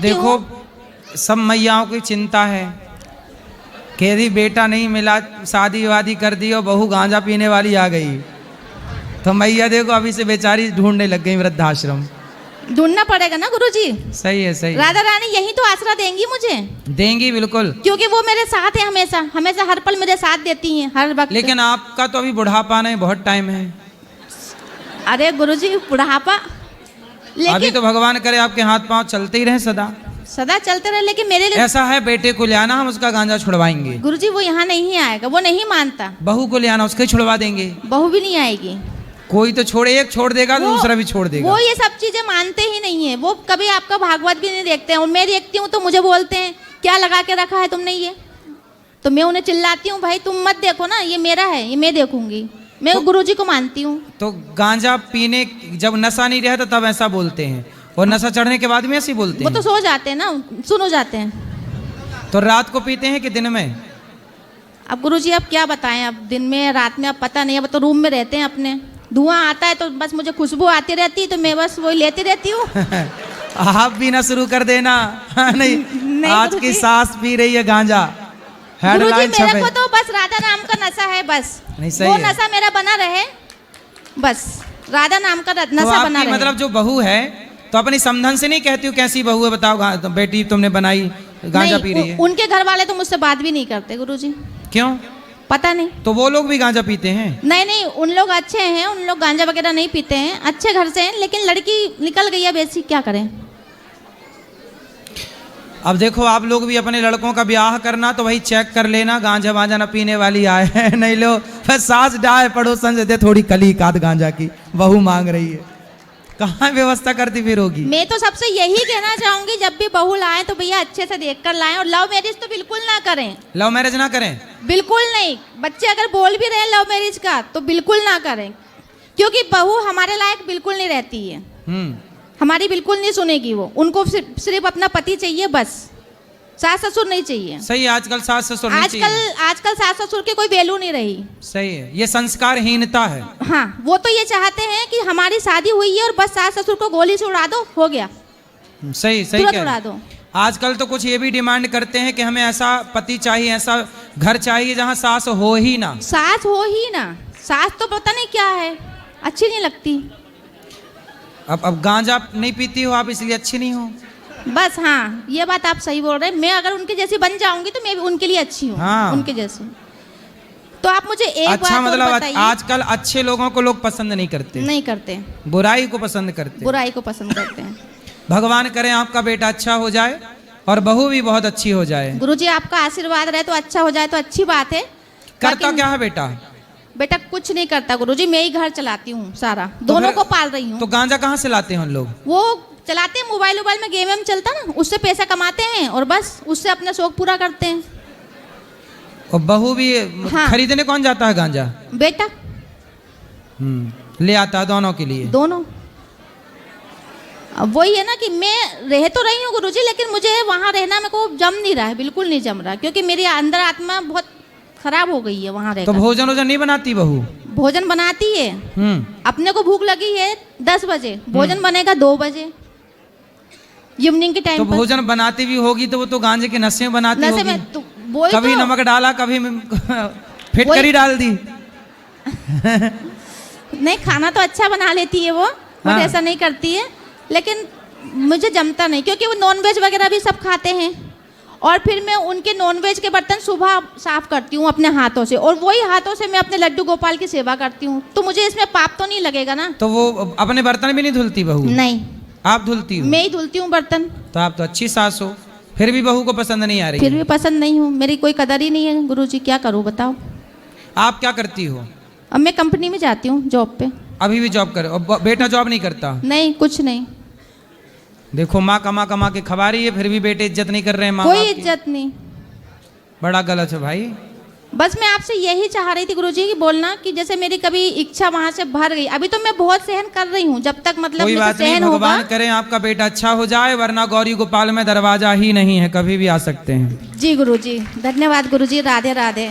देखो सब मैयाओं की चिंता है कि यदि बेटा नहीं मिला, शादी वादी कर दी और बहू गांजा पीने वाली आ गई, तो मैया देखो अभी से बेचारी ढूंढने लग गई वृद्धाश्रम। ढूंढना पड़ेगा ना गुरुजी। सही है, सही। राधा रानी यही तो आसरा देंगी मुझे। देंगी बिल्कुल, क्योंकि वो मेरे साथ है, हमेशा हमेशा हर पल मेरे साथ देती हैं, हर वक्त। लेकिन आपका तो अभी बुढ़ापा नहीं, बहुत टाइम है। अरे गुरुजी बुढ़ापा, लेकिन अभी तो भगवान करे आपके हाथ पांव चलते ही रहे सदा सदा चलते रहे, लेकिन मेरे लिए ऐसा है बेटे को ले आना, हम उसका गांजा छुड़वाएंगे। गुरुजी वो यहाँ नहीं आएगा, वो नहीं मानता। बहू को ले आना, उसके छुड़वा देंगे। बहू भी नहीं आएगी। कोई तो छोड़े, एक छोड़ देगा तो दूसरा भी छोड़ देगा। वो ये सब चीजें मानते ही नहीं है। वो कभी आपका भागवत भी नहीं देखते हैं। और मैं देखती हूँ तो मुझे बोलते हैं क्या लगा के रखा है तुमने ये, तो मैं उन्हें चिल्लाती हूँ भाई तुम मत देखो ना, ये मेरा है, ये मैं देखूंगी। मैं गुरुजी को मानती हूँ। तो गांजा पीने जब नशा नहीं रहता तब ऐसा बोलते हैं, और नशा चढ़ने के बाद में ऐसे बोलते वो हैं। तो सो जाते हैं ना, सुन हो जाते हैं। तो रात को पीते हैं कि दिन में? अब गुरुजी अब क्या बताएं, अब दिन में रात में अब पता नहीं। अब तो रूम में रहते हैं अपने, धुआं आता है तो बस मुझे खुशबू आती रहती, तो मैं बस वही लेती रहती हूँ। आप भी ना शुरू कर देना। नहीं आज की सास पी रही है गांजा, हेडलाइन छपे। मेरे को तो बस राधा नाम का नशा है, बस नहीं सही वो है। नशा मेरा बना रहे, बस राधा नाम का तो नशा बना आपकी रहे। मतलब जो बहू है तो अपनी समधन से नहीं कहती हूँ कैसी बहू है बताओ, तो बेटी तुमने बनाई गांजा पी रही है? उनके घर वाले तो मुझसे बात भी नहीं करते गुरुजी। क्यों? पता नहीं। तो वो लोग भी गांजा पीते हैं? नहीं नहीं, उन लोग अच्छे हैं, उन लोग गांजा वगैरह नहीं पीते हैं, अच्छे घर से हैं, लेकिन लड़की निकल गई है वैसी, क्या करें। अब देखो आप लोग भी अपने लड़कों का ब्याह करना तो वही चेक कर लेना, गांजा वांजा न पीने वाली आए हैं। नहीं लो सास डाय पड़ोसन से दे थोड़ी कली काद गांजा की, बहू मांग रही है, कहाँ व्यवस्था करती फिर होगी। मैं तो सबसे यही कहना चाहूंगी जब भी बहू लाएं तो भैया अच्छे से देख कर लाएं, और लव मैरिज तो बिल्कुल ना करें। लव मैरिज ना करें? बिल्कुल नहीं। बच्चे अगर बोल भी रहे हैं लव मैरिज का तो बिल्कुल ना करें, क्योंकि बहू हमारे लायक बिल्कुल नहीं रहती है। हमारी बिल्कुल नहीं सुनेगी वो, उनको सिर्फ अपना पति चाहिए बस, सास ससुर नहीं चाहिए। सही है, आजकल सास ससुर नहीं चाहिए। आजकल सास ससुर की कोई वैल्यू नहीं रही। सही है, ये संस्कारहीनता है। हाँ, वो तो ये चाहते हैं कि हमारी शादी हुई है और बस सास ससुर को गोली से उड़ा दो, हो गया। सही सही तुरंत उड़ा दो। आजकल तो कुछ ये भी डिमांड करते हैं कि हमें ऐसा पति चाहिए, ऐसा घर चाहिए जहाँ सास हो ही ना। सास हो ही ना, सास तो पता नहीं क्या है, अच्छी नहीं लगती। अब गांजा नहीं पीती हो आप इसलिए अच्छी नहीं हो? बस हाँ, ये बात आप सही बोल रहे हैं। मैं अगर उनकी जैसी बन जाऊंगी तो मैं भी उनके लिए अच्छी हूँ। हाँ। उनके जैसी। तो आप मुझे एक अच्छा बात मतलब और बताइए। आजकल अच्छे लोगों को लोग पसंद नहीं करते, नहीं करते, बुराई को पसंद करते, बुराई को पसंद करते हैं। भगवान करे आपका बेटा अच्छा हो जाए और बहू भी बहुत अच्छी हो जाए। गुरुजी आपका आशीर्वाद रहे तो अच्छा हो जाए तो अच्छी बात है। करता क्या है बेटा? बेटा कुछ नहीं करता गुरुजी, मैं ही घर चलाती हूँ सारा, दोनों को पाल रही हूँ। तो गांजा कहाँ से लाते हैं उन लोग? वो चलाते हैं, मोबाइल में गेम वेम चलता ना, उससे पैसा कमाते हैं और बस उससे अपना शौक पूरा करते हैं। और बहू भी हाँ। खरीदने कौन जाता है गांजा? बेटा ले आता है दोनों के लिए। दोनों। अब वही है ना कि मैं रह तो रही हूँ गुरुजी, लेकिन मुझे वहाँ रहना मेरे को जम नहीं रहा है, बिल्कुल नहीं जम रहा, क्योंकि मेरी अंदर आत्मा बहुत खराब हो गई है वहाँ रहकर। तो भोजन वोजन नहीं बनाती बहू? भोजन बनाती है। अपने को भूख लगी है 10 बजे, भोजन बनेगा 2 बजे इवनिंग के टाइम। तो भोजन बनाती भी होगी तो वो तो गांजे के नशे में बनाती होगी। में तो कभी नमक डाला, कभी फिटकरी डाल दी। नहीं, खाना तो अच्छा बना लेती है वो, बट ऐसा नहीं करती है, लेकिन मुझे जमता नहीं, क्योंकि वो नॉनवेज वगैरह भी सब खाते हैं, और फिर मैं उनके नॉनवेज के बर्तन सुबह साफ करती हूँ अपने हाथों से, और वही हाथों से मैं अपने लड्डू गोपाल की सेवा करती हूँ, तो मुझे इसमें पाप तो नहीं लगेगा ना। तो वो अपने बर्तन भी नहीं धुलती बहू? नहीं, आप धुलती हो? मैं ही धुलती हूँ बर्तन। तो आप तो अच्छी सास हो, फिर भी बहू को पसंद नहीं आ रही? फिर भी पसंद नहीं हूँ, मेरी कोई कदर ही नहीं है गुरुजी, क्या करूँ बताओ। आप क्या करती हो? अब मैं कंपनी में जाती हूँ जॉब पे। अभी भी जॉब करे? और बेटा जॉब नहीं करता? नहीं, कुछ नहीं। देखो माँ कमा कमा के खवा रही है, फिर भी बेटे इज्जत नहीं कर रहे हैं माँ कोई बाप की। इज्जत नहीं। बड़ा गलत है भाई। बस मैं आपसे यही चाह रही थी गुरुजी की बोलना कि जैसे मेरी कभी इच्छा वहाँ से भर गई, अभी तो मैं बहुत सहन कर रही हूँ, जब तक मतलब कोई बात नहीं, भगवान करे आपका बेटा अच्छा हो जाए, वरना गौरी गोपाल में दरवाजा ही नहीं है, कभी भी आ सकते हैं। जी गुरुजी, धन्यवाद गुरुजी, राधे राधे।